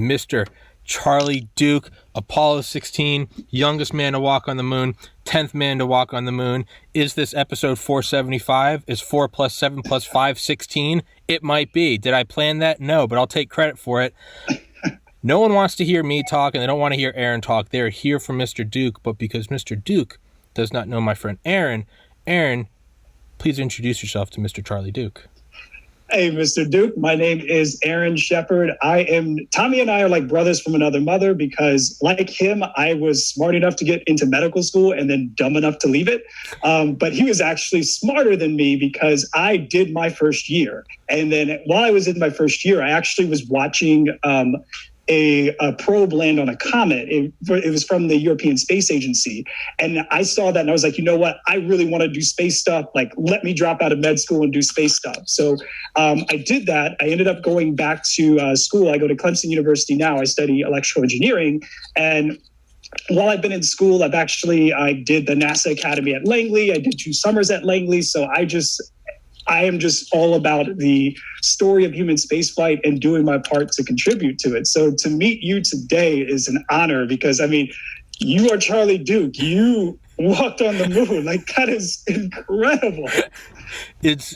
Mr. Charlie Duke, Apollo 16, youngest man to walk on the moon, 10th man to walk on the moon. Is this episode 475? Is 4 plus 7 plus 5 16? It might be. Did I plan that? No, but I'll take credit for it. No one wants to hear me talk, and they don't want to hear Aaron talk. They're here for Mr. Duke, but because Mr. Duke does not know my friend Aaron, please introduce yourself to Mr. Charlie Duke. Hey, Mr. Duke, my name is Aaron Shepard. Tommy and I are like brothers from another mother because like him, I was smart enough to get into medical school and then dumb enough to leave it. But he was actually smarter than me because I did my first year. And then while I was in my first year, I actually was watching a probe land on a comet. It was from the European Space Agency. And I saw that and I was like, you know what? I really want to do space stuff. Like, let me drop out of med school and do space stuff. So I did that. I ended up going back to school. I go to Clemson University now. I study electrical engineering. And while I've been in school, I did the NASA Academy at Langley. I did 2 summers at Langley. So I am just all about the story of human spaceflight and doing my part to contribute to it. So to meet you today is an honor because, I mean, you are Charlie Duke. You walked on the moon. Like, that is incredible. It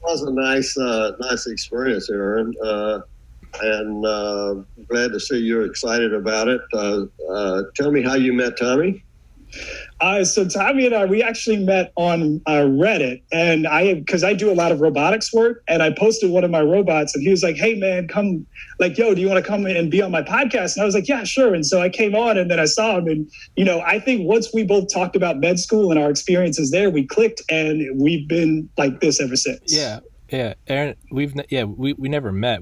was a nice experience, Aaron. And glad to see you're excited about it. Tell me how you met Tommy. So Tommy and I, we actually met on Reddit, and because I do a lot of robotics work, and I posted one of my robots, and he was like, "Hey man, come, like, yo, do you want to come and be on my podcast?" And I was like, "Yeah, sure." And so I came on, and then I saw him, and I think once we both talked about med school and our experiences there, we clicked, and we've been like this ever since. Yeah, Aaron, we never met.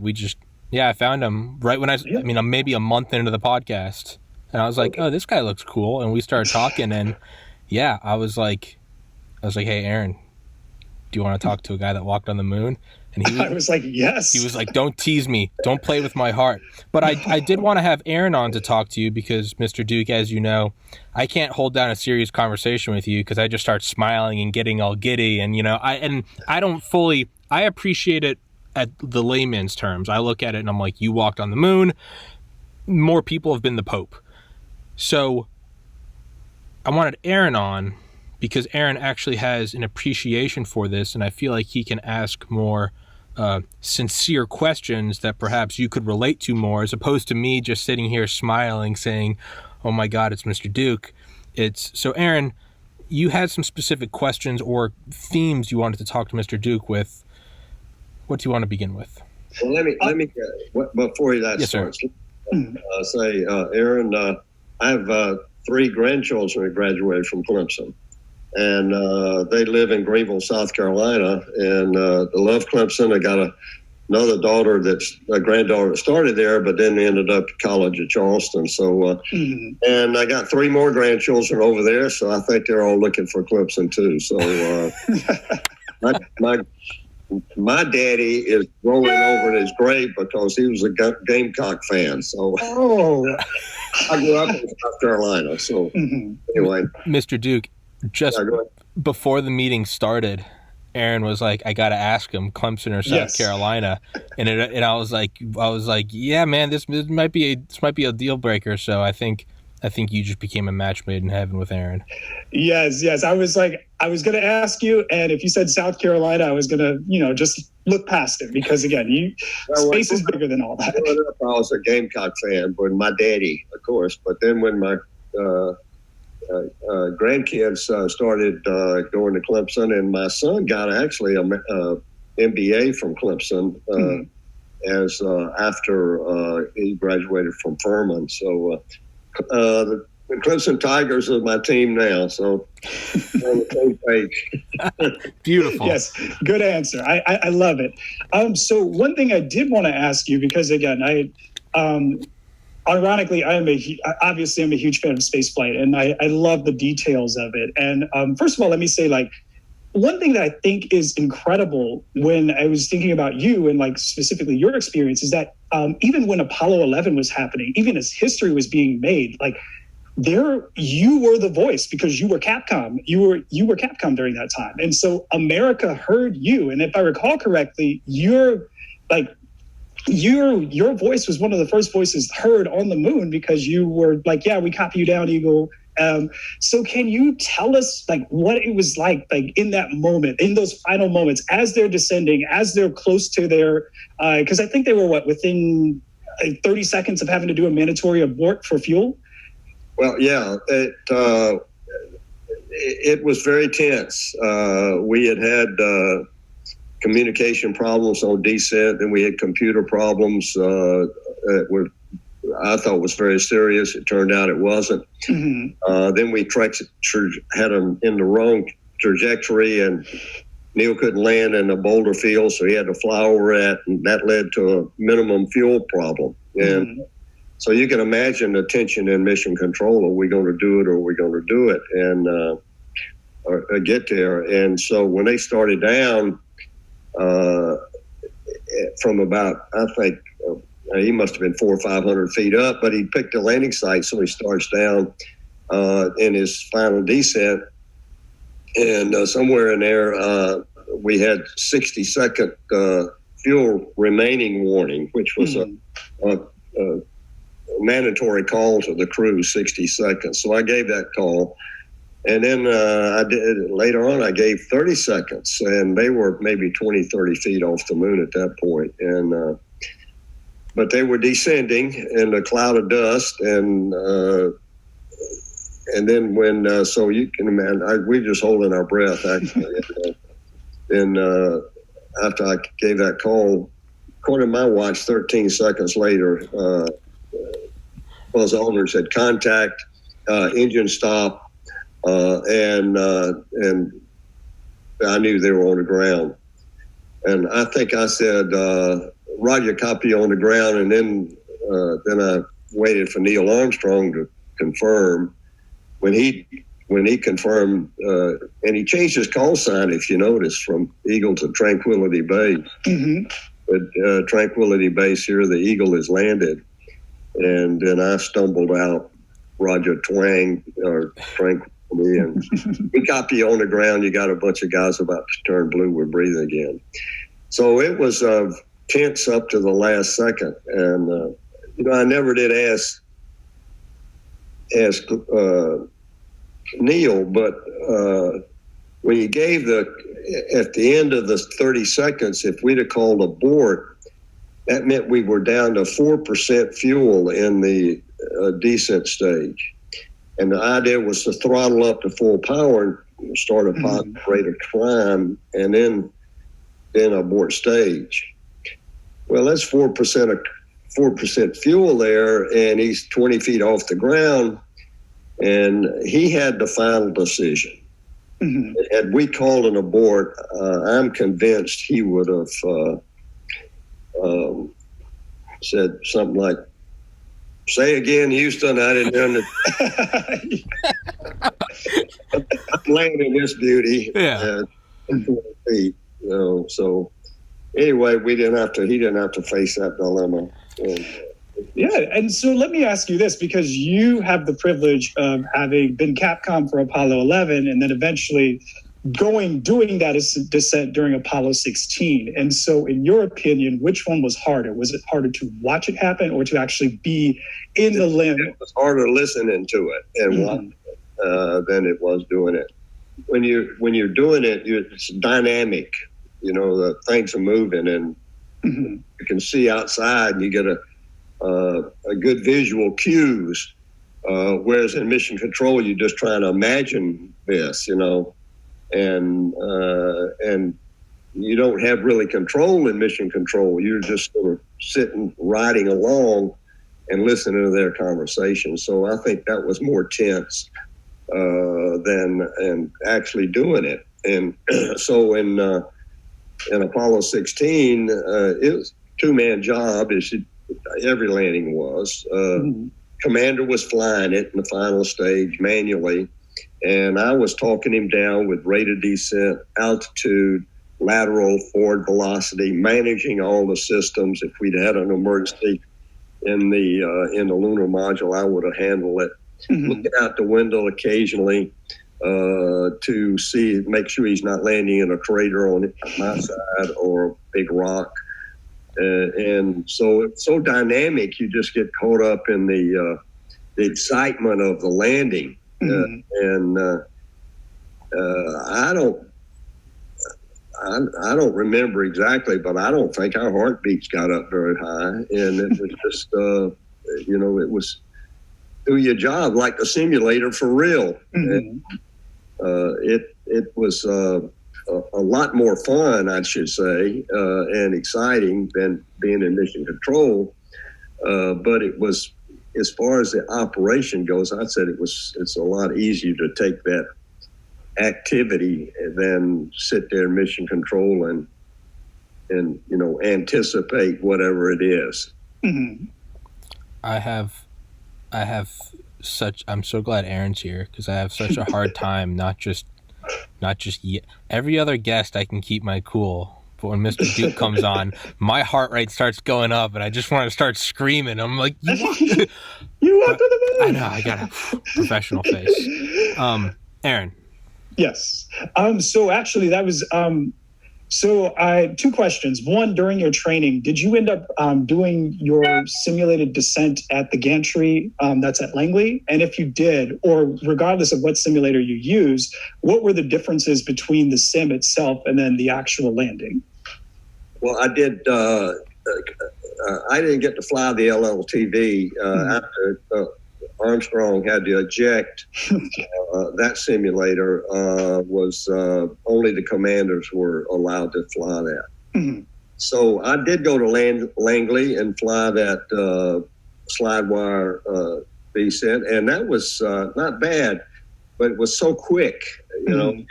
I found him right when I'm maybe a month into the podcast. And I was like, oh, this guy looks cool. And we started talking. And I was like, hey, Aaron, do you want to talk to a guy that walked on the moon? And I was like, yes. He was like, don't tease me. Don't play with my heart. But I did want to have Aaron on to talk to you because, Mr. Duke, as you know, I can't hold down a serious conversation with you because I just start smiling and getting all giddy. And, I appreciate it at the layman's terms. I look at it and I'm like, you walked on the moon. More people have been the Pope. So I wanted Aaron on because Aaron actually has an appreciation for this, and I feel like he can ask more sincere questions that perhaps you could relate to more, as opposed to me just sitting here smiling saying, oh my God, it's Mr. Duke. So Aaron, you had some specific questions or themes you wanted to talk to Mr. Duke with. What do you want to begin with? Well, let me before that starts, say, Aaron, I have 3 grandchildren that graduated from Clemson, and they live in Greenville, South Carolina, and they love Clemson. I got another daughter a granddaughter that started there, but then ended up at college at Charleston. So, and I got 3 more grandchildren over there, so I think they're all looking for Clemson too. So, my daddy is rolling over in his grave because he was a Gamecock fan. So I grew up in South Carolina. So anyway, Mr. Duke, just before the meeting started, Aaron was like, "I got to ask him, Clemson or South Carolina," and I was like, "Yeah, man, this might be a deal breaker." So I think you just became a match made in heaven with Aaron. Yes. I was going to ask you, and if you said South Carolina, I was going to, just look past it because, again, space is bigger than all that. I was a Gamecock fan, but my daddy, of course. But then when my grandkids started going to Clemson, and my son got actually an MBA from Clemson after he graduated from Furman. So the Clemson Tigers are my team now, so on the same page. Beautiful. Yes, good answer. I love it. So one thing I did want to ask you, because again, ironically, I'm a huge fan of spaceflight, and I love the details of it. And first of all, let me say, like, one thing that I think is incredible when I was thinking about you and like specifically your experience is that even when Apollo 11 was happening, even as history was being made, like you were the voice because you were Capcom. You were Capcom during that time. And so America heard you. And if I recall correctly, you're like your voice was one of the first voices heard on the moon because you were like, yeah, we copy you down, Eagle. So can you tell us like what it was like in that moment, in those final moments, as they're descending, as they're close to their, because I think they were within 30 seconds of having to do a mandatory abort for fuel? Well, yeah, it was very tense. We had communication problems on descent, and we had computer problems that were, I thought, was very serious. It turned out it wasn't. Mm-hmm. Then we had them in the wrong trajectory, and Neil couldn't land in a boulder field, so he had to fly over it, and that led to a minimum fuel problem. And mm-hmm. So you can imagine the tension in mission control. Are we going to do it, or are we going to do it? And or get there. And so when they started down, from about, I think, he must have been 400 or 500 feet up, but he picked a landing site, so he starts down in his final descent. And somewhere in there, we had 60-second fuel remaining warning, which was a mandatory call to the crew, 60 seconds. So I gave that call. And then later on, I gave 30 seconds, and they were maybe 20, 30 feet off the moon at that point. And but they were descending in a cloud of dust, and then when so you can imagine, we were just holding our breath actually. And after I gave that call, according to my watch, 13 seconds later, the owner said contact, engine stop. And I knew they were on the ground. And I think I said, Roger, copy on the ground. And then I waited for Neil Armstrong to confirm. When he confirmed, and he changed his call sign, if you notice, from Eagle to Tranquility Base. Mm-hmm. But Tranquility Base here, the Eagle has landed. And then I stumbled out, Roger Twang, or Tranquility. And we copy on the ground. You got a bunch of guys about to turn blue. We're breathing again. So it was tense up to the last second. And, I never did ask Neil, but when you gave at the end of the 30 seconds, if we'd have called abort, that meant we were down to 4% fuel in the descent stage. And the idea was to throttle up to full power and start a positive rate of climb, and then abort stage. Well, that's 4% fuel there, and he's 20 feet off the ground, and he had the final decision. Mm-hmm. Had we called an abort, I'm convinced he would have said something like, "Say again, Houston, I didn't understand." I'm landing this beauty. Yeah. 20 feet, so anyway, he didn't have to face that dilemma. And so let me ask you this, because you have the privilege of having been Capcom for Apollo 11 and then eventually doing that descent during Apollo 16. And so in your opinion, which one was harder? Was it harder to watch it happen or to actually be in the limb? It was harder listening to it and watching it than it was doing it. When you're doing it, it's dynamic. The things are moving, and you can see outside, and you get a good visual cues. Whereas in mission control, you're just trying to imagine this, and you don't have really control in mission control. You're just sort of sitting, riding along and listening to their conversation. So I think that was more tense than actually doing it. And so in Apollo 16, it was a two-man job, as every landing was. Commander was flying it in the final stage manually, and I was talking him down with rate of descent, altitude, lateral, forward velocity, managing all the systems. If we'd had an emergency in the lunar module, I would have handled it. Looking out the window occasionally to make sure he's not landing in a crater on my side or a big rock. And so it's so dynamic, you just get caught up in the excitement of the landing. I don't remember exactly, but I don't think our heartbeats got up very high. And it was just, it was do your job like the simulator for real. And, it was a lot more fun, I should say, and exciting than being in mission control. But it was, as far as the operation goes, I said it's a lot easier to take that activity than sit there in mission control and anticipate whatever it is. I'm so glad Aaron's here, because I have such a hard time not just every other guest I can keep my cool, but when Mr. Duke comes on, my heart rate starts going up and I just want to start screaming. I'm like, you walk to the moon. I know, I got a professional face. Aaron. Yes. So actually that was, two questions. One, during your training, did you end up doing your simulated descent at the gantry that's at Langley? And if you did, or regardless of what simulator you use, what were the differences between the sim itself and then the actual landing? Well, I did. I didn't get to fly the LLTV after Armstrong had to eject. That simulator was only the commanders were allowed to fly that. So I did go to Langley and fly that slide wire descent, and that was not bad, but it was so quick. You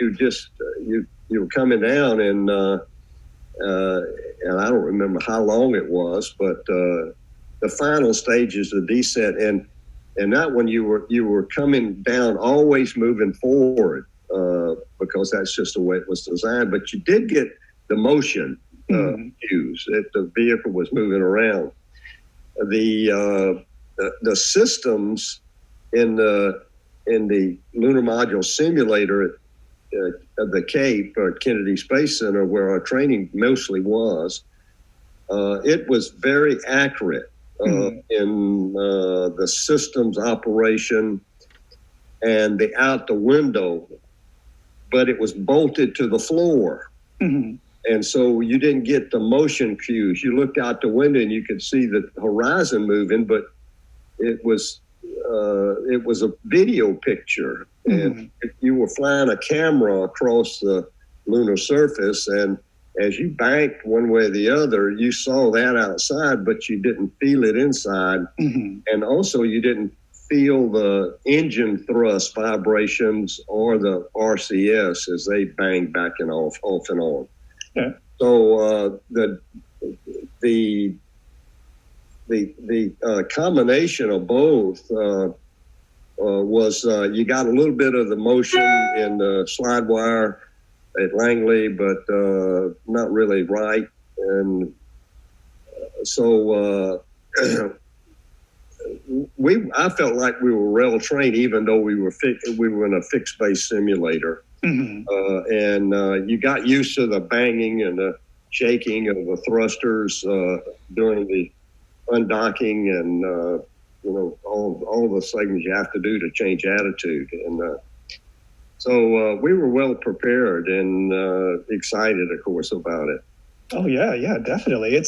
were coming down, and I don't remember how long it was, but the final stages of descent, and that when you were coming down, always moving forward, because that's just the way it was designed. But you did get the motion cues that the vehicle was moving around. The systems in the lunar module simulator at the Cape or Kennedy Space Center, where our training mostly was, it was very accurate. In the systems operation and out the window, but it was bolted to the floor. And so you didn't get the motion cues. You looked out the window and you could see the horizon moving, but it was a video picture. And if you were flying a camera across the lunar surface, and as you banked one way or the other, you saw that outside, but you didn't feel it inside. And also you didn't feel the engine thrust vibrations or the RCS as they banged back and off and on. So the combination of both was you got a little bit of the motion in the slide wire at Langley, but not really right. And so I felt like we were well trained, even though we were in a fixed base simulator. And you got used to the banging and the shaking of the thrusters during the undocking and all the things you have to do to change attitude. And so we were well prepared and excited, of course, about it. Oh yeah, definitely.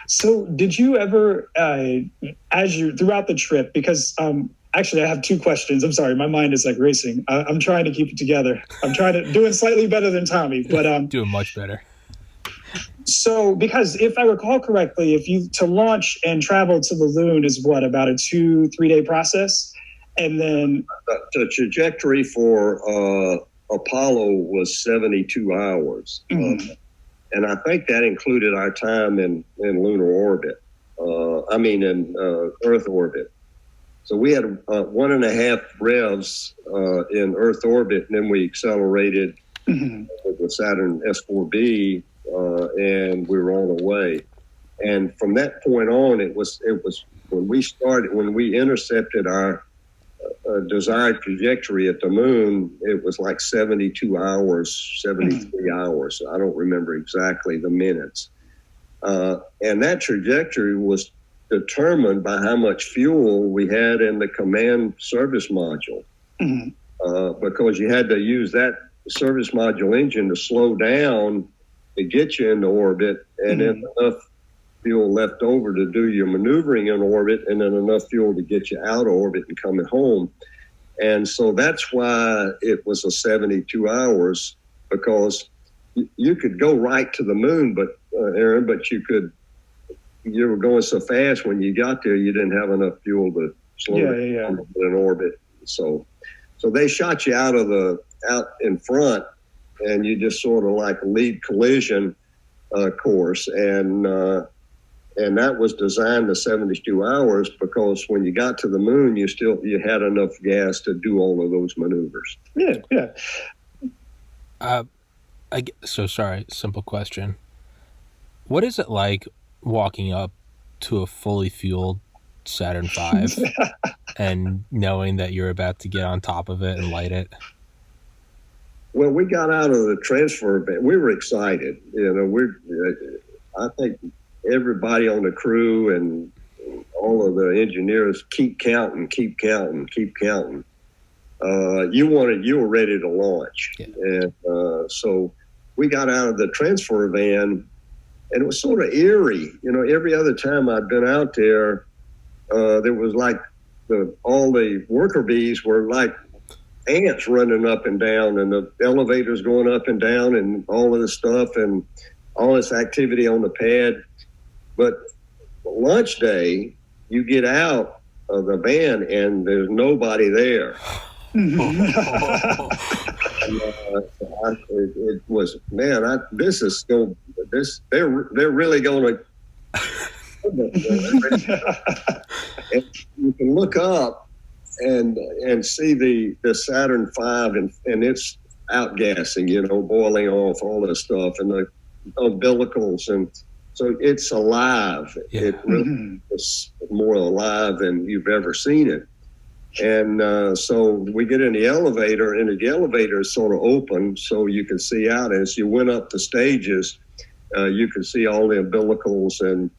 So did you ever, throughout the trip, because actually I have two questions. I'm sorry, my mind is like racing. I'm trying to keep it together. I'm doing slightly better than Tommy, but doing much better. So, because if I recall correctly, to launch and travel to the Loon is about a 2-3 day process, and then the trajectory for Apollo was 72 hours. And I think that included our time in lunar orbit. In Earth orbit. So we had 1.5 revs in Earth orbit, and then we accelerated with the Saturn S4B, and we were on the way. And from that point on, it was when we intercepted our desired trajectory at the moon, it was like 72 hours, 73 hours. I don't remember exactly the minutes. And that trajectory was determined by how much fuel we had in the command service module, because you had to use that service module engine to slow down to get you into orbit, and then enough fuel left over to do your maneuvering in orbit, and then enough fuel to get you out of orbit and coming home. And so that's why it was a 72 hours, because you could go right to the moon, but Aaron, but you were going so fast when you got there, you didn't have enough fuel to slow down in orbit. So they shot you out in front, and you just sort of like a lead collision course. And that was designed to 72 hours, because when you got to the moon, you had enough gas to do all of those maneuvers. Yeah. So sorry, simple question. What is it like walking up to a fully fueled Saturn V and knowing that you're about to get on top of it and light it? Well, we got out of the transfer van. We were excited. I think everybody on the crew and all of the engineers keep counting. You were ready to launch. Yeah. And so we got out of the transfer van, and it was sort of eerie. Every other time I'd been out there, there was like all the worker bees were like ants running up and down, and the elevators going up and down, and all of this stuff, and all this activity on the pad. But launch day, you get out of the van, and there's nobody there. It was, man, this is still this. They're really going to. And you can look up and see the Saturn V and it's outgassing, boiling off all this stuff, and the umbilicals, and so it's alive. Yeah. It really is more alive than you've ever seen it. And so we get in the elevator, and the elevator is sort of open, so you can see out. As you went up the stages, you could see all the umbilicals and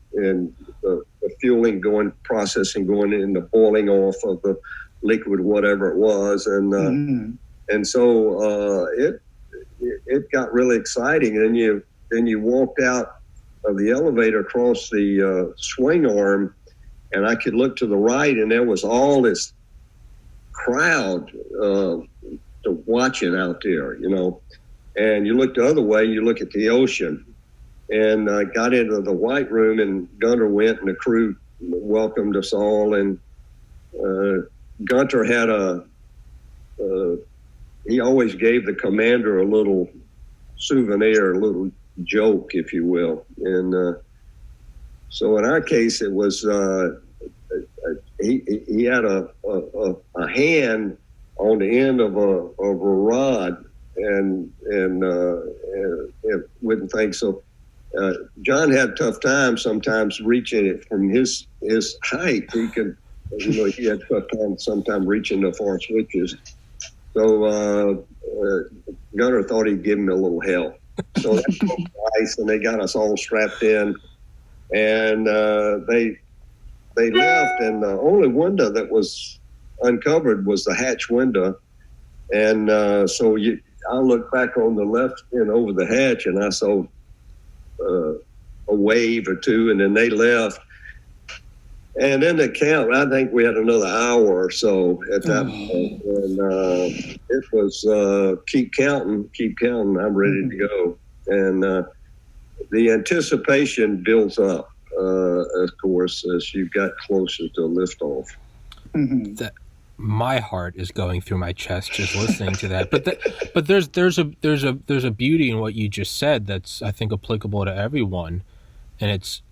the fueling processing going in, the boiling off of the liquid, whatever it was, and so it got really exciting. And then you walked out of the elevator across the swing arm, and I could look to the right, and there was all this crowd watching out there, and you look the other way, you look at the ocean. And I got into the white room, and Gunter went, and the crew welcomed us all. And Gunter had he always gave the commander a little souvenir, a little joke, if you will. And so in our case, it was he had a hand on the end of a rod, and wouldn't think so. John had a tough time sometimes reaching it from his height. He could, he had a tough time sometimes reaching the far switches. So Gunner thought he'd give him a little help. So that's nice, and they got us all strapped in, and they left, and the only window that was uncovered was the hatch window, and so I looked back on the left and over the hatch, and I saw a wave or two, and then they left. And then the count, I think we had another hour or so at that point. And it was keep counting, I'm ready to go. And the anticipation builds up, of course, as you got closer to liftoff. My heart is going through my chest just listening to that. But there's a beauty in what you just said that's, I think, applicable to everyone, and it's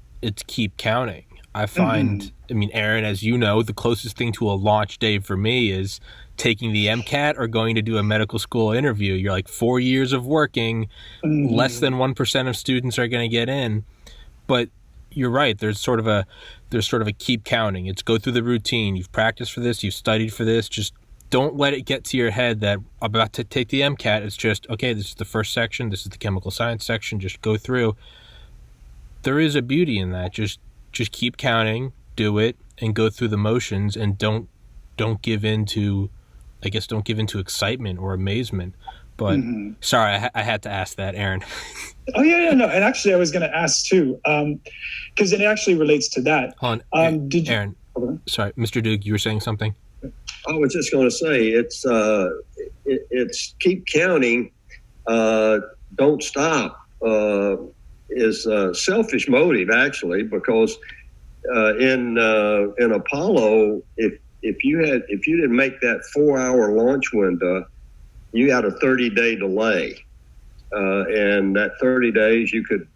keep counting. I find, I mean, Aaron, as you know, the closest thing to a launch day for me is taking the MCAT or going to do a medical school interview. You're like 4 years of working, less than 1% of students are going to get in. But you're right. There's sort of a keep counting. It's go through the routine. You've practiced for this. You've studied for this. Just don't let it get to your head that I'm about to take the MCAT. It's just, okay, this is the first section. This is the chemical science section. Just go through. there is a beauty in that. Just keep counting, do it, and go through the motions, and don't give in to, I guess, don't give in to excitement or amazement. But sorry, I had to ask that, Aaron. Oh yeah, no. And actually, I was going to ask too, because it actually relates to that. Did you, Aaron? Sorry, Mr. Duke, you were saying something. I was just going to say it's keep counting, don't stop. Is a selfish motive actually, because in Apollo, if you didn't make that 4-hour launch window, you had a 30-day delay, and that 30 days you could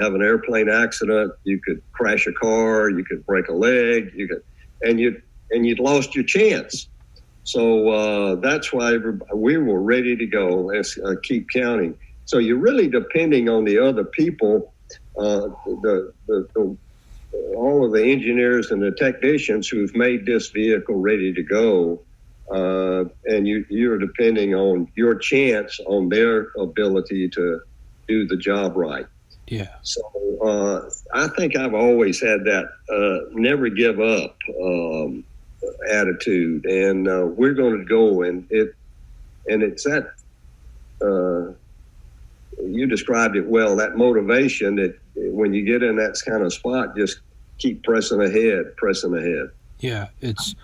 have an airplane accident, you could crash a car, you could break a leg, and you'd lost your chance. So that's why we were ready to go. Let's keep counting. So you're really depending on the other people, all of the engineers and the technicians who've made this vehicle ready to go, and you're depending on your chance on their ability to do the job right. Yeah. So I think I've always had that never give up attitude, and we're going to go, and it's that you described it well, that motivation that when you get in that kind of spot, just keep pressing ahead. Yeah, it's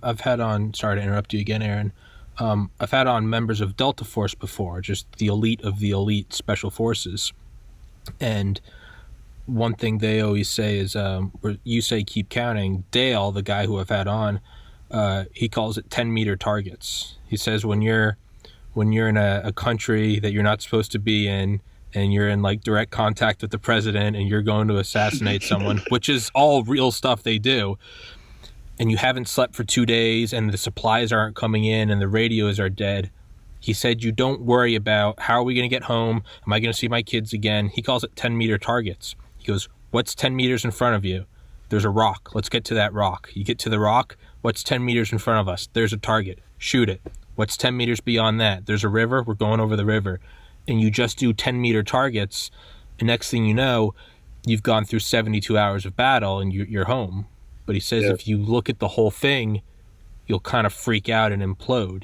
I've had on, sorry to interrupt you again, Aaron. I've had on members of Delta Force before, just the elite of the elite special forces. And one thing they always say is, where you say keep counting, Dale, the guy who I've had on, he calls it 10-meter targets. He says when you're in a country that you're not supposed to be in, and you're in like direct contact with the president, and you're going to assassinate someone, which is all real stuff they do, and you haven't slept for 2 days, and the supplies aren't coming in, and the radios are dead. He said, you don't worry about how are we going to get home? Am I going to see my kids again? He calls it 10-meter targets. He goes, what's 10 meters in front of you? There's a rock. Let's get to that rock. You get to the rock. What's 10 meters in front of us? There's a target. Shoot it. What's 10 meters beyond that? There's a river. We're going over the river. And you just do 10-meter targets. And next thing you know, you've gone through 72 hours of battle and you're home. But he says if you look at the whole thing, you'll kind of freak out and implode.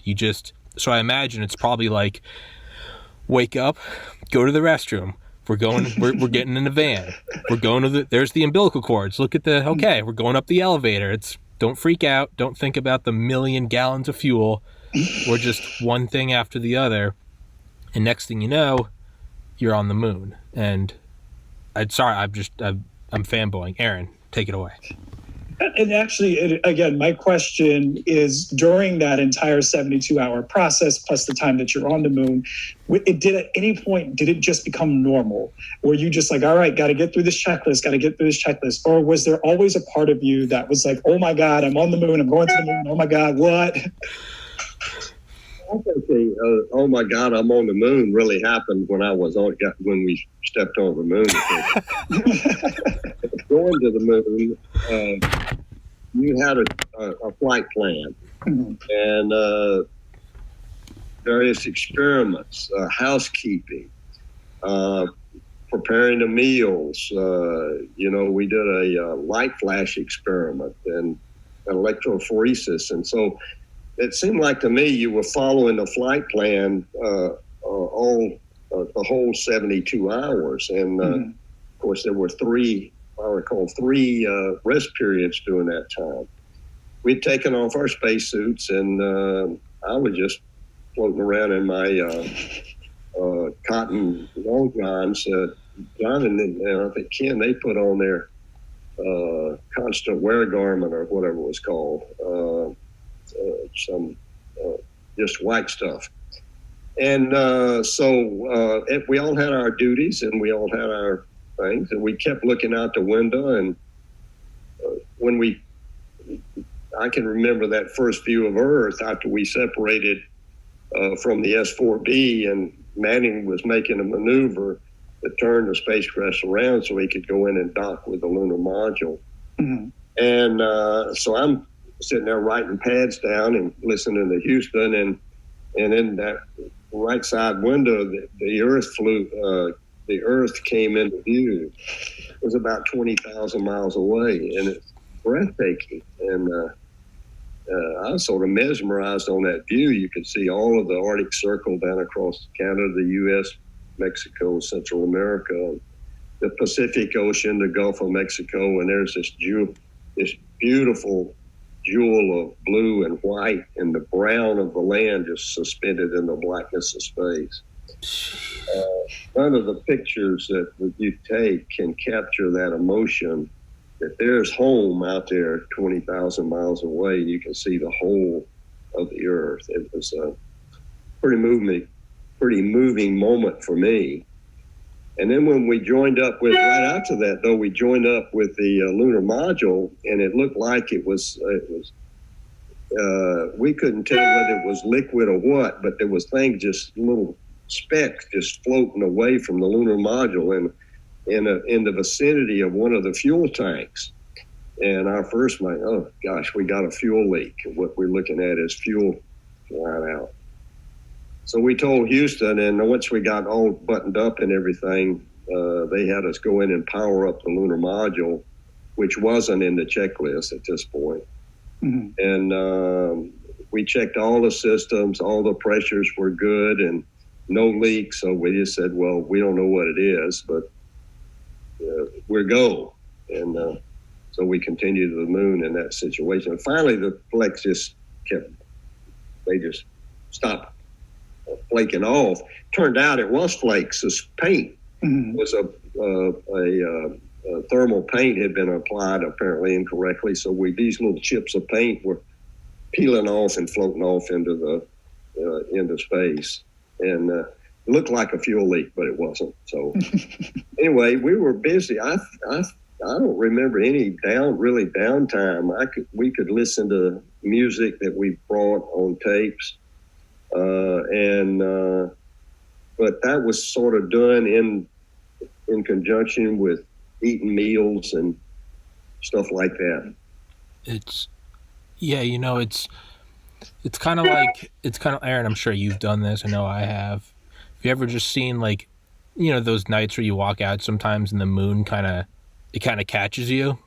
So I imagine it's probably like, wake up, go to the restroom. We're getting in the van. We're going to there's the umbilical cords. Look at we're going up the elevator. Don't freak out. Don't think about the 1,000,000 gallons of fuel. We're just one thing after the other. And next thing you know, you're on the moon. And I'm fanboying. Aaron, take it away. And actually, again, my question is, during that entire 72-hour process, plus the time that you're on the moon, at any point, did it just become normal? Were you just like, all right, got to get through this checklist? Or was there always a part of you that was like, oh my God, I'm on the moon, I'm going to the moon, oh my God, what? I think the oh my God, I'm on the moon really happened when when we stepped on the moon. Going to the moon, you had a flight plan and various experiments, housekeeping, preparing the meals. We did a light flash experiment and electrophoresis, and so it seemed like to me you were following the flight plan all the whole 72 hours. And of course, there were three rest periods during that time. We'd taken off our spacesuits, and I was just floating around in my cotton long johns. John and I think Ken, they put on their constant wear garment or whatever it was called. Some just white stuff. And so we all had our duties and we all had our things, and we kept looking out the window. And I can remember that first view of Earth after we separated from the S-4B, and Manning was making a maneuver to turn the spacecraft around so he could go in and dock with the lunar module. Mm-hmm. And so I'm sitting there writing pads down and listening to Houston, and in that right side window, the Earth came into view, was about 20,000 miles away, and it's breathtaking. And I was sort of mesmerized on that view. You could see all of the Arctic Circle down across Canada, the U.S., Mexico, Central America, the Pacific Ocean, the Gulf of Mexico, and there's this beautiful jewel of blue and white, and the brown of the land just suspended in the blackness of space. None of the pictures that you take can capture that emotion. If there's home out there 20,000 miles away, you can see the whole of the earth. It was a pretty moving moment for me. And then when we joined up with, right after that, though, we joined up with the lunar module, and it looked like it was we couldn't tell whether it was liquid or what, but there was things, just little specks just floating away from the lunar module and in the vicinity of one of the fuel tanks. And our first mind, oh gosh, we got a fuel leak. What we're looking at is fuel flying out. So we told Houston, and once we got all buttoned up and everything, they had us go in and power up the lunar module, which wasn't in the checklist at this point. Mm-hmm. And we checked all the systems, all the pressures were good and no leaks. So we just said, well, we don't know what it is, but we're go. And so we continued to the moon in that situation. And finally, the flex just they just stopped flaking off. Turned out it was flakes. This paint was a thermal paint had been applied apparently incorrectly. So these little chips of paint were peeling off and floating off into space, and it looked like a fuel leak, but it wasn't. So anyway, we were busy. I don't remember any downtime. We could listen to music that we brought on tapes. But that was sort of done in conjunction with eating meals and stuff like that. It's kind of like, Aaron, I'm sure you've done this. I know I have. Have you ever just seen those nights where you walk out sometimes and the moon kind of catches you,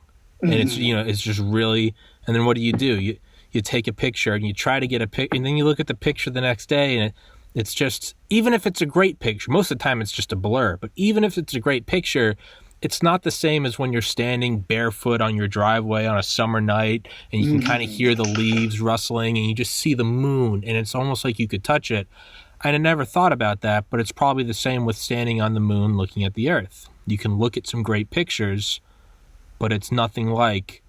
and it's just really, and then what do? You take a picture and you try to get a pic, and then you look at the picture the next day, and it's just, even if it's a great picture, most of the time it's just a blur, but even if it's a great picture, it's not the same as when you're standing barefoot on your driveway on a summer night and you can kind of hear the leaves rustling and you just see the moon and it's almost like you could touch it. I had never thought about that, but it's probably the same with standing on the moon looking at the earth. You can look at some great pictures, but it's nothing like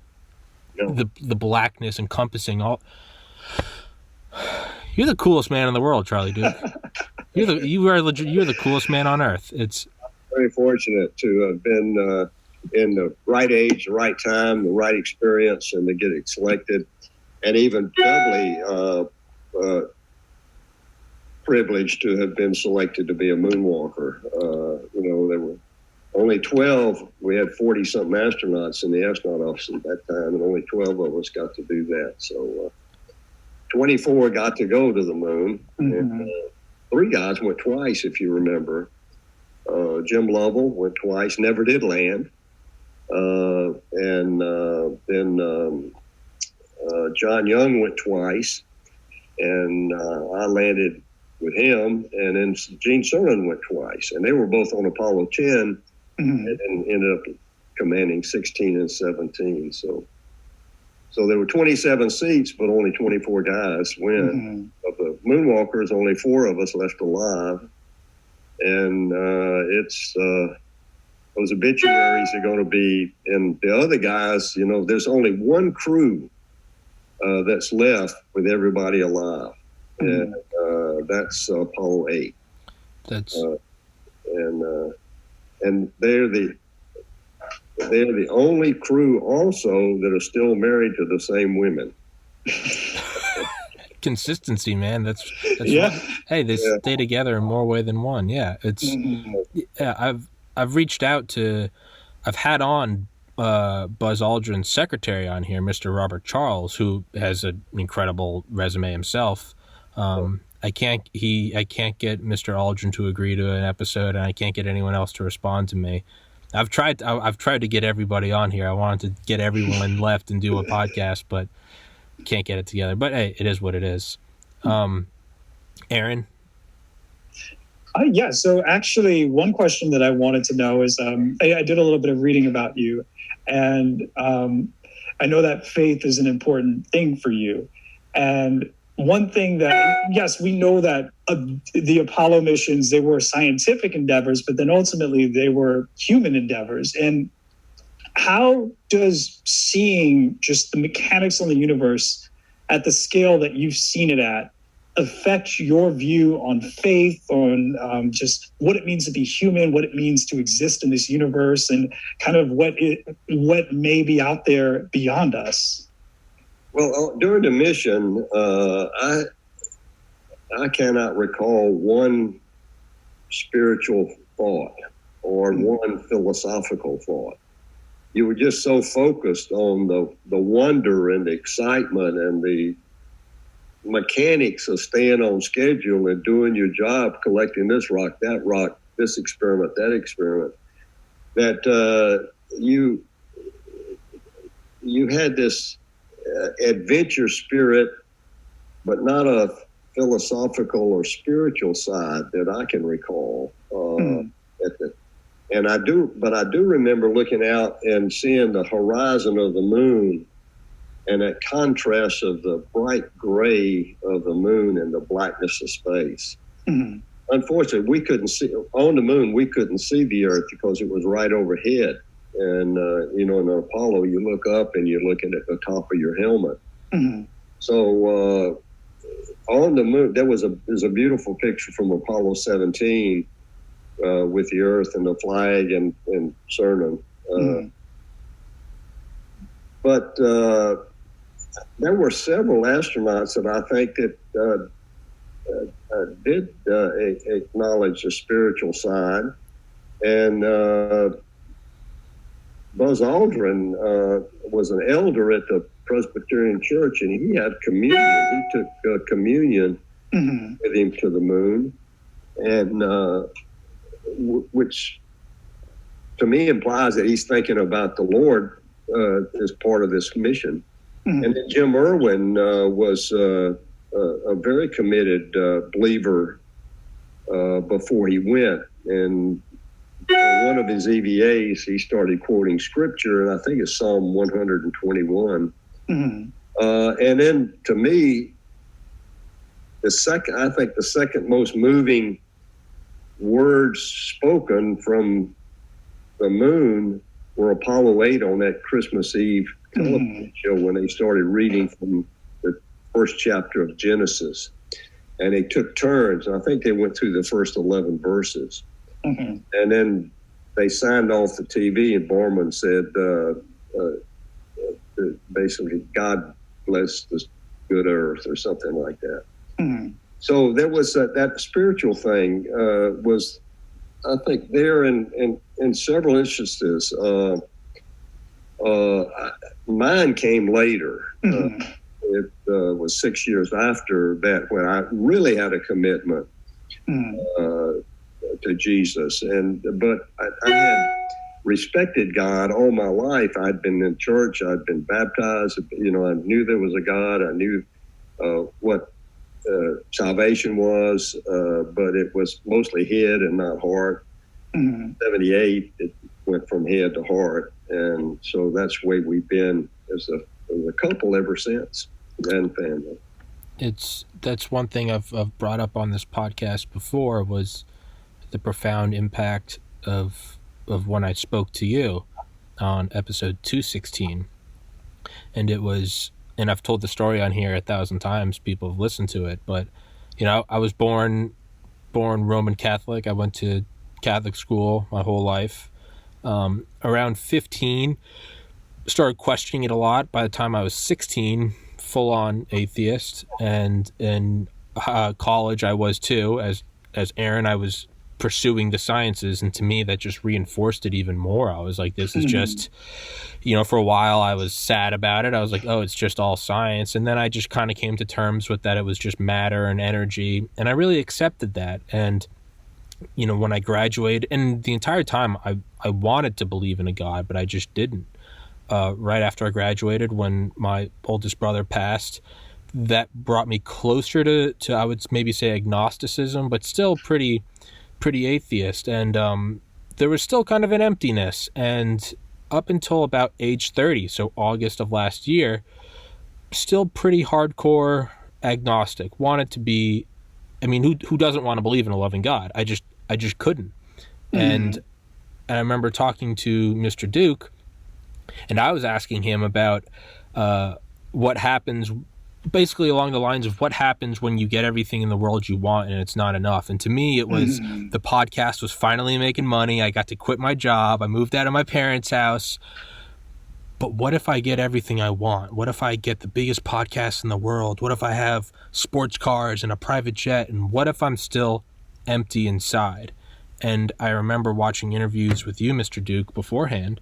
the blackness encompassing all. You're the coolest man in the world, Charlie Duke. You're the coolest man on earth. It's very fortunate to have been in the right age, the right time, the right experience, and to get it selected, and even doubly privileged to have been selected to be a moonwalker. There were only 12. We had 40-something astronauts in the astronaut office at that time, and only 12 of us got to do that. So 24 got to go to the moon, and 3 guys went twice, if you remember. Jim Lovell went twice, never did land. Then John Young went twice, and I landed with him. And then Gene Cernan went twice, and they were both on Apollo 10 and ended up commanding 16 and 17. So there were 27 seats, but only 24 guys went. Of the moonwalkers, only 4 of us left alive. And those obituaries are going to be, and the other guys, there's only one crew that's left with everybody alive, and that's Apollo 8. That's and they're the only crew also that are still married to the same women. Consistency, man. That's yeah. Hey, they stay together in more way than one. Yeah, it's I've reached out to, I've had on Buzz Aldrin's secretary on here, Mr. Robert Charles, who has an incredible resume himself. I can't get Mr. Aldrin to agree to an episode, and I can't get anyone else to respond to me. I've tried to get everybody on here. I wanted to get everyone left and do a podcast, but can't get it together. But hey, it is what it is. Aaron? Yeah, so actually one question that I wanted to know is, I did a little bit of reading about you, and I know that faith is an important thing for you. And one thing that, yes, we know that the Apollo missions, they were scientific endeavors, but then ultimately they were human endeavors. And how does seeing just the mechanics on the universe at the scale that you've seen it at affect your view on faith, on just what it means to be human, what it means to exist in this universe, and kind of what may be out there beyond us? Well, during the mission, I cannot recall one spiritual thought or one philosophical thought. You were just so focused on the wonder and the excitement and the mechanics of staying on schedule and doing your job, collecting this rock, that rock, this experiment, that experiment, that you had this adventure spirit, but not a philosophical or spiritual side that I can recall. And I do remember looking out and seeing the horizon of the moon and that contrast of the bright gray of the moon and the blackness of space. Mm-hmm. Unfortunately, we couldn't see on the moon. We couldn't see the Earth because it was right overhead. And in Apollo, you look up and you're looking at the top of your helmet. Mm-hmm. So on the moon, there's a beautiful picture from Apollo 17 with the Earth and the flag and Cernan. Mm-hmm. But there were several astronauts that I think that did acknowledge the spiritual side. And Buzz Aldrin was an elder at the Presbyterian Church, and he had communion. He took communion mm-hmm. with him to the moon, and which to me implies that he's thinking about the Lord as part of this mission. Mm-hmm. And then Jim Irwin was a very committed believer before he went. And one of his EVAs, he started quoting scripture, and I think it's Psalm 121. Mm-hmm. And then to me, the second most moving words spoken from the moon were Apollo 8 on that Christmas Eve television show when they started reading from the first chapter of Genesis. And they took turns. I think they went through the first 11 verses. Mm-hmm. And then they signed off the TV, and Borman said, basically, God bless the good earth, or something like that. Mm-hmm. So there was that spiritual thing was, I think, there in several instances. Mine came later. Mm-hmm. It was 6 years after that when I really had a commitment to Jesus. But I had respected God all my life. I'd been in church. I'd been baptized. I knew there was a God. I knew what salvation was, but it was mostly head and not heart. Mm-hmm. 78, it went from head to heart. And so that's the way we've been as a couple ever since, and family. That's one thing I've brought up on this podcast before, was the profound impact of when I spoke to you on episode 216. And it was, and I've told the story on here 1,000 times, people have listened to it, but I was born Roman Catholic. I went to Catholic school my whole life. Around 15, started questioning it a lot. By the time I was 16, full-on atheist. And in college I was too. As Aaron, I was pursuing the sciences, and to me that just reinforced it even more. I was like, this is just, for a while I was sad about it. I was like, oh, it's just all science. And then I just kind of came to terms with that it was just matter and energy, and I really accepted that. And when I graduated, and the entire time I wanted to believe in a God, but I just didn't. Right after I graduated, when my oldest brother passed, that brought me closer to I would maybe say agnosticism, but still pretty atheist. And there was still kind of an emptiness. And up until about age 30, so August of last year, still pretty hardcore agnostic. Wanted to be, I mean, who doesn't want to believe in a loving God? I just couldn't. And I remember talking to Mr. Duke, and I was asking him about what happens, basically along the lines of what happens when you get everything in the world you want and it's not enough. And to me, it was the podcast was finally making money. I got to quit my job. I moved out of my parents' house. But what if I get everything I want? What if I get the biggest podcast in the world? What if I have sports cars and a private jet? And what if I'm still empty inside? And I remember watching interviews with you, Mr. Duke, beforehand,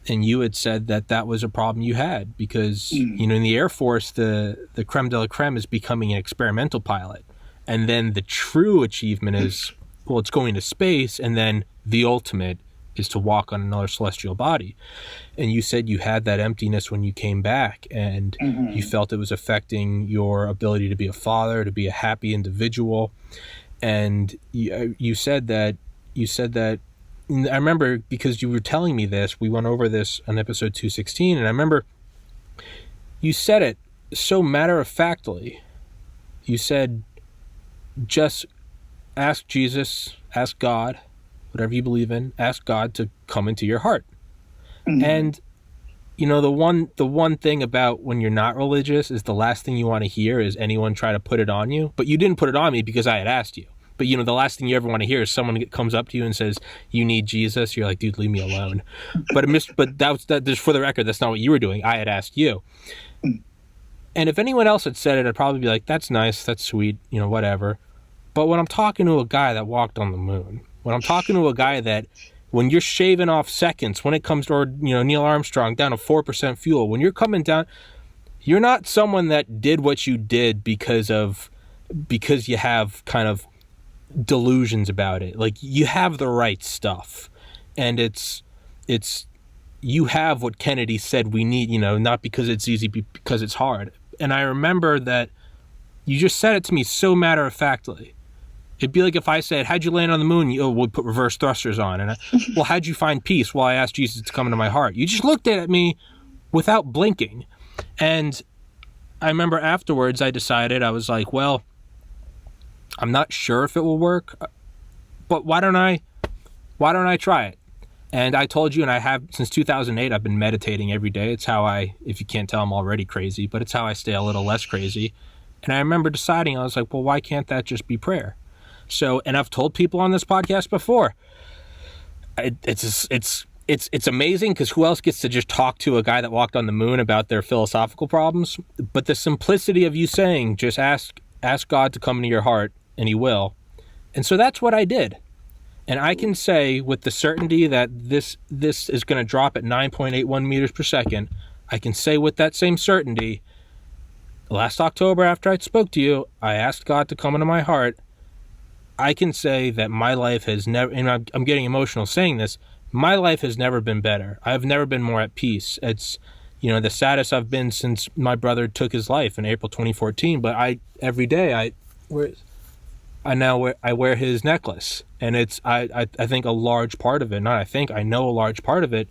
and you had said that was a problem you had because, in the Air Force, the creme de la creme is becoming an experimental pilot. And then the true achievement is, well, it's going to space, and then the ultimate is to walk on another celestial body. And you said you had that emptiness when you came back, and you felt it was affecting your ability to be a father, to be a happy individual. And you said that I remember, because you were telling me this, we went over this on episode 216, and I remember you said it so matter-of-factly. You said, just ask Jesus, ask God, whatever you believe in, ask God to come into your heart. And the one thing about when you're not religious is the last thing you want to hear is anyone try to put it on you. But you didn't put it on me because I had asked you. But the last thing you ever want to hear is someone comes up to you and says, "You need Jesus." You're like, "Dude, leave me alone." But just for the record, that's not what you were doing. I had asked you. And if anyone else had said it, I'd probably be like, "That's nice, that's sweet, whatever." But when I'm talking to a guy that walked on the moon, when I'm talking to a guy that, when you're shaving off seconds, when it comes to, or Neil Armstrong down to 4% fuel, when you're coming down, you're not someone that did what you did because you have kind of delusions about it. Like, you have the right stuff, and it's you have what Kennedy said we need, not because it's easy, because it's hard. And I remember that you just said it to me so matter-of-factly. It'd be like if I said, "How'd you land on the moon?" We'll put reverse thrusters on. And well, how'd you find peace? Well, I asked Jesus to come into my heart. You just looked at me without blinking. And I remember afterwards I decided, I was like, well, I'm not sure if it will work, but why don't I try it? And I told you, and I have since 2008, I've been meditating every day. It's how if you can't tell, I'm already crazy, but it's how I stay a little less crazy. And I remember deciding, I was like, well, why can't that just be prayer? So, and I've told people on this podcast before, it's amazing because who else gets to just talk to a guy that walked on the moon about their philosophical problems? But the simplicity of you saying, just ask God to come into your heart, and he will. And so that's what I did. And I can say with the certainty that this is going to drop at 9.81 meters per second, I can say with that same certainty, last October after I spoke to you, I asked God to come into my heart. I can say that my life has never, and I'm getting emotional saying this, my life has never been better. I've never been more at peace. It's, the saddest I've been since my brother took his life in April 2014. But every day I wear his necklace, and it's I think a large part of it. I know a large part of it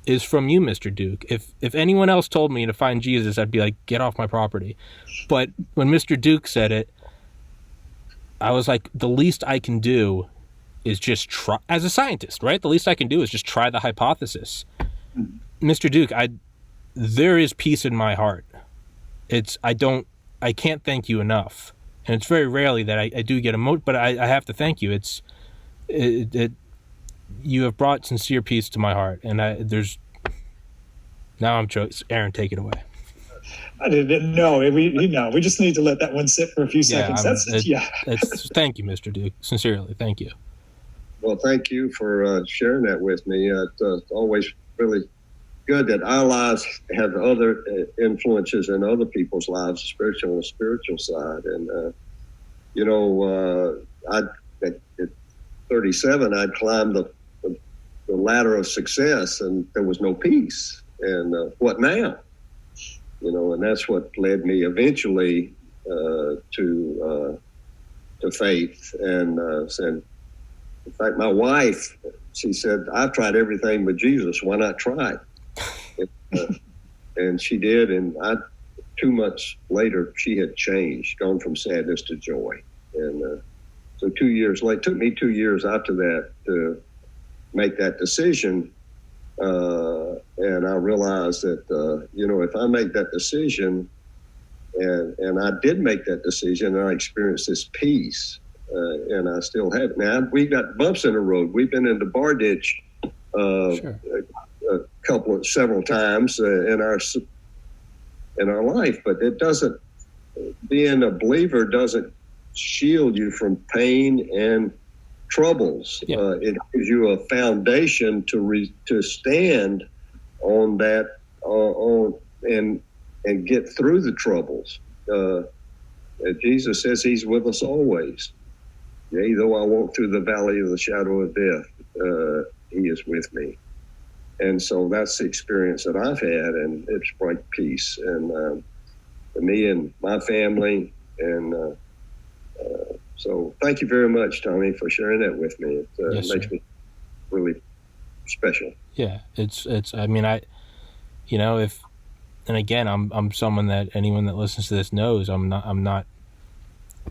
is from you, Mr. Duke. If anyone else told me to find Jesus, I'd be like, get off my property. But when Mr. Duke said it, I was like, the least I can do is just try, as a scientist, right? The least I can do is just try the hypothesis. Mr. Duke, there is peace in my heart. I can't thank you enough. And it's very rarely that I do get emotional, but I have to thank you. You have brought sincere peace to my heart. And now I'm joking. Aaron, take it away. I didn't know. We just need to let that one sit for a few seconds. Thank you, Mr. Duke. Sincerely, thank you. Well, thank you for sharing that with me. It's always really good that our lives have other influences in other people's lives, especially on the spiritual side. And, 37, I'd climbed the ladder of success, and there was no peace. And what now? And that's what led me eventually to faith. And said, in fact, my wife, she said, "I've tried everything but Jesus. Why not try it?" And she did. And 2 months later, she had changed, gone from sadness to joy. And so 2 years later, it took me 2 years after that to make that decision. And I realized that, if I make that decision, and I did make that decision, and I experienced this peace, and I still have it. Now, we got bumps in the road. We've been in the bar ditch Sure. several times in our life, but it doesn't, being a believer doesn't shield you from pain and troubles. Yeah. It gives you a foundation to stand on that, and get through the troubles. Jesus says He's with us always. Yea, though I walk through the valley of the shadow of death, He is with me. And so that's the experience that I've had, and it's brought peace, and for me and my family. And so thank you very much, Tommy, for sharing that with me. It Yes, makes sir. me really special. Yeah, it's. I mean, and again, I'm someone that anyone that listens to this knows. I'm not.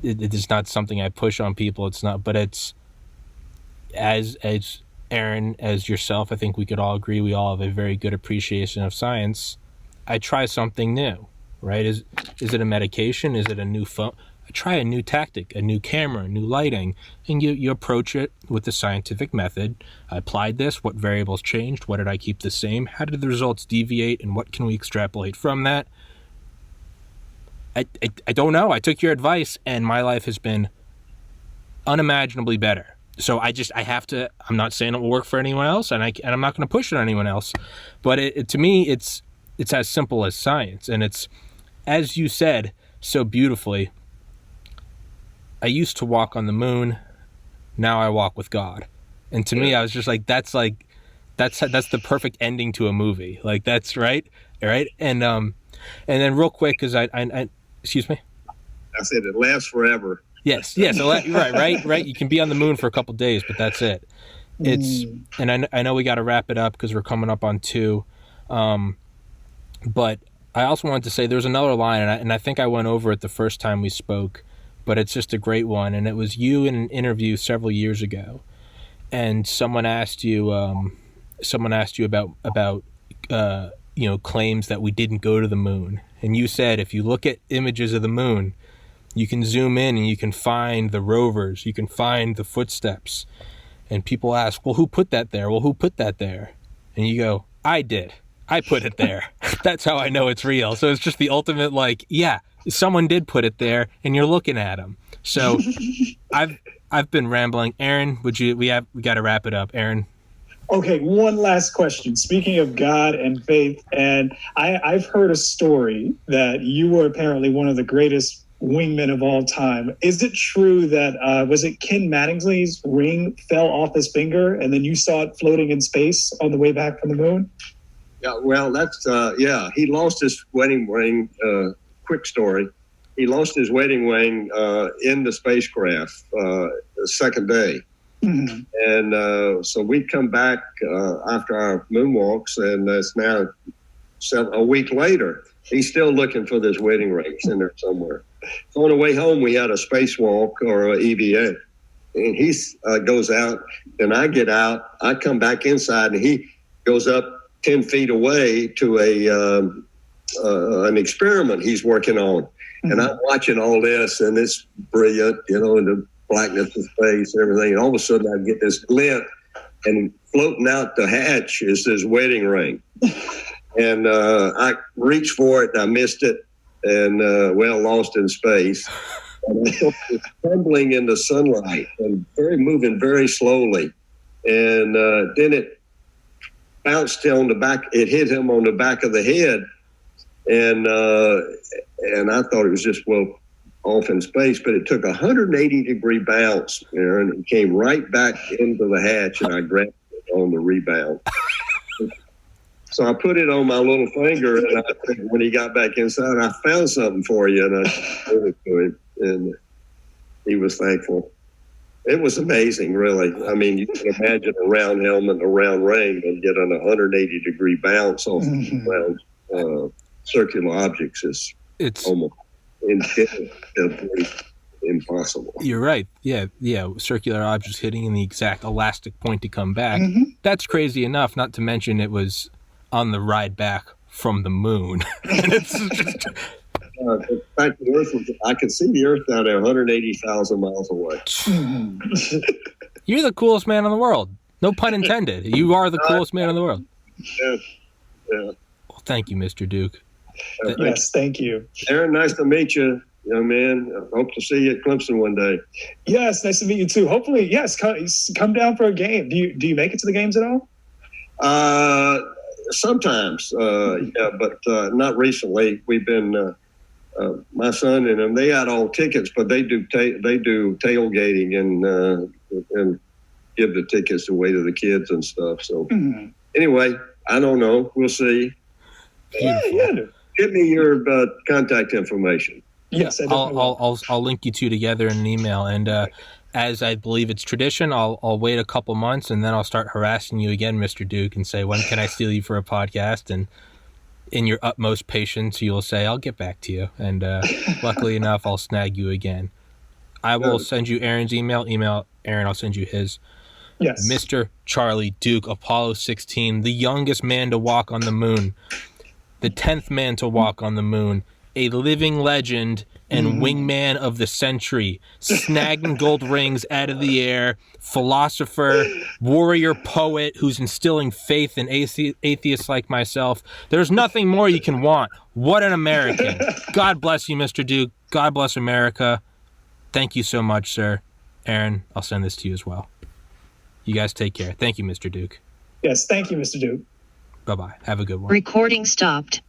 It is not something I push on people. It's not, but it's as Aaron, as yourself. I think we could all agree we all have a very good appreciation of science. I try something new, right? Is it a medication? Is it a new phone? I try a new tactic, a new camera, new lighting, and you approach it with the scientific method. I applied this. What variables changed? What did I keep the same? How did the results deviate? And what can we extrapolate from that? I don't know. I took your advice, and my life has been unimaginably better. So I have to. I'm not saying it will work for anyone else, and I'm not going to push it on anyone else. But to me, it's as simple as science, and it's, as you said so beautifully. I used to walk on the moon. Now I walk with God. And to me, I was just like, that's the perfect ending to a movie. Like, that's right. And then real quick, because I excuse me. I said it lasts forever. Yes. So right. You can be on the moon for a couple days, but that's it. And I know we got to wrap it up because we're coming up on 2. But I also wanted to say there's another line, and I think I went over it the first time we spoke, but it's just a great one. And it was you in an interview several years ago, and someone asked you about claims that we didn't go to the moon, and you said if you look at images of the moon, you can zoom in and you can find the rovers, you can find the footsteps. And people ask, well, who put that there? Well, who put that there? And you go, I did. I put it there. That's how I know it's real. So it's just the ultimate, like, yeah, someone did put it there, and you're looking at them. So I've been rambling. Aaron, we got to wrap it up. Aaron. Okay, one last question. Speaking of God and faith, and I've heard a story that you were apparently one of the greatest wingmen of all time. Is it true that, was it Ken Mattingly's ring fell off his finger, and then you saw it floating in space on the way back from the moon? Yeah, well, that's, he lost his wedding ring. Quick story. He lost his wedding ring in the spacecraft the second day. Mm-hmm. And so we come back after our moonwalks, and it's now a week later. He's still looking for this wedding ring. It's in there somewhere. So on the way home, we had a spacewalk or a EVA. And he goes out, and I get out. I come back inside, and he goes up 10 feet away to an experiment he's working on. Mm-hmm. And I'm watching all this, and it's brilliant, in the blackness of space and everything. And all of a sudden, I get this glint, and floating out the hatch is this wedding ring. And I reached for it, and I missed it, and lost in space. And it's tumbling in the sunlight and moving very slowly. And then it bounced on the back. It hit him on the back of the head, and I thought it was just off in space, but it took a 180-degree bounce, Aaron, and came right back into the hatch, and I grabbed it on the rebound. So I put it on my little finger, and I think when he got back inside, I found something for you, and I showed it to him, and he was thankful. It was amazing, really. I mean, you can imagine a round helmet and a round ring and get an 180-degree bounce off round circular objects is almost impossible. You're right. Yeah. Circular objects hitting in the exact elastic point to come back. That's crazy enough, not to mention it was on the ride back from the moon. It's just... in fact, the Earth was, I could see the Earth down there 180,000 miles away. You're the coolest man in the world. No pun intended. You are the coolest man in the world. Yeah. Well, thank you, Mr. Duke. Yes, thank you. Aaron, nice to meet you, young man. I hope to see you at Clemson one day. Yes, nice to meet you too. Hopefully, yes, come down for a game. Do you make it to the games at all? Sometimes, yeah, but not recently. We've been my son and them. They had all tickets, but they do tailgating and give the tickets away to the kids and stuff. So anyway, I don't know. We'll see. Yeah. Give me your contact information. Yes, I'll link you two together in an email, and as I believe it's tradition, I'll wait a couple months and then I'll start harassing you again, Mr. Duke, and say, when can I steal you for a podcast? And in your utmost patience, you'll say, I'll get back to you. And luckily enough, I'll snag you again. I will send you Aaron's email. Email Aaron, I'll send you his. Yes. Mr. Charlie Duke, Apollo 16, the youngest man to walk on the moon, the 10th man to walk on the moon, a living legend and wingman of the century, snagging gold rings out of the air, philosopher, warrior poet who's instilling faith in atheists like myself. There's nothing more you can want. What an American. God bless you, Mr. Duke. God bless America. Thank you so much, sir. Aaron, I'll send this to you as well. You guys take care. Thank you, Mr. Duke. Yes, thank you, Mr. Duke. Bye-bye. Have a good one. Recording stopped.